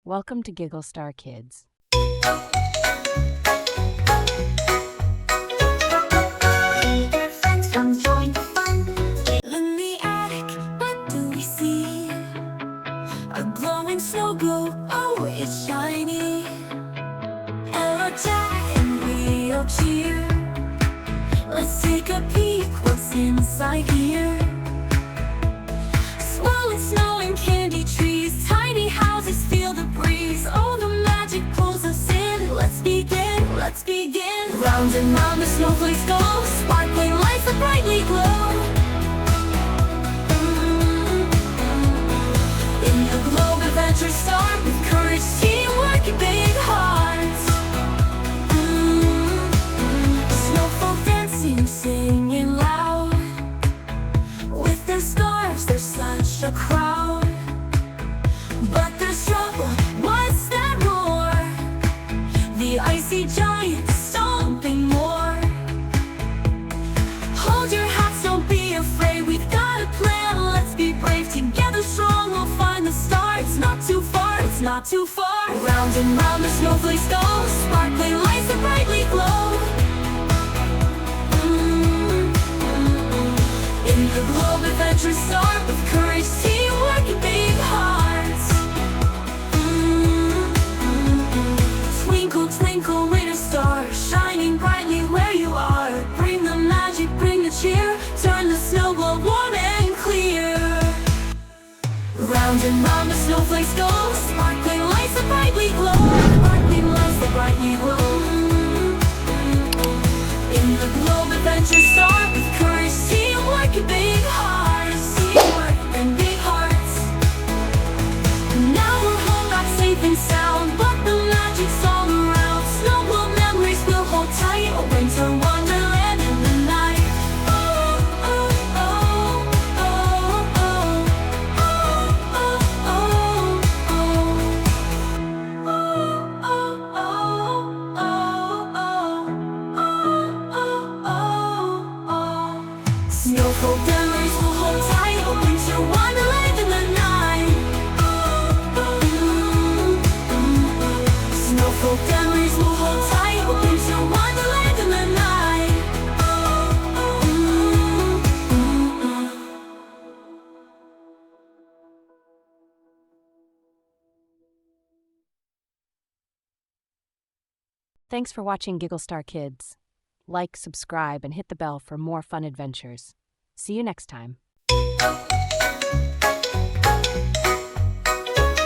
Welcome to Giggle Star Kids. Friends, come join the fun. In the attic, what do we see? A glowing snow globe, oh, it's shiny. Ella, Jack, and we'll cheer. Let's take a peek, what's inside here? Swirling snow and candy trees, tiny houses feel the breeze. Oh, the magic pulls us in. Let's begin, let's begin. Round and round the snowflakes go, sparkling lights that brightly glow. In the globe, adventures start with courage, teamwork, and big hearts. Snowfall dancing, singing loud. With their scarves, there's such a crowd. But there's trouble, what's that roar? The icy giants stomping more. Hold your hats, don't be afraid, we've got a plan. Let's be brave, together strong, we'll find the star. It's not too far, it's not too far. Round and round the snowflakes go, sparkling lights that brightly glow. In the globe, adventures start with courage, teamwork, and big hearts. Twinkle, twinkle, little star, shining brightly where you are. Bring the magic, bring the cheer, turn the snow globe warm and clear. Round and round the snowflakes go, sparkling lights that brightly glow. Sparkling lights that brightly glow. In the globe, adventures start with courage, teamwork, and big hearts. Teamwork and big hearts. Now we're home, back safe and sound, but the magic's all around. Snowball memories will hold tight, a winter wonderland in the night. Oh, oh, oh, oh, oh, oh, oh, oh. Snowfall memories will hold tight, a winter wonderland in the night. Snowfall memories will hold tight, a winter wonderland in the night. Thanks for watching Giggle Star Kids. Like, subscribe, and hit the bell for more fun adventures. See you next time.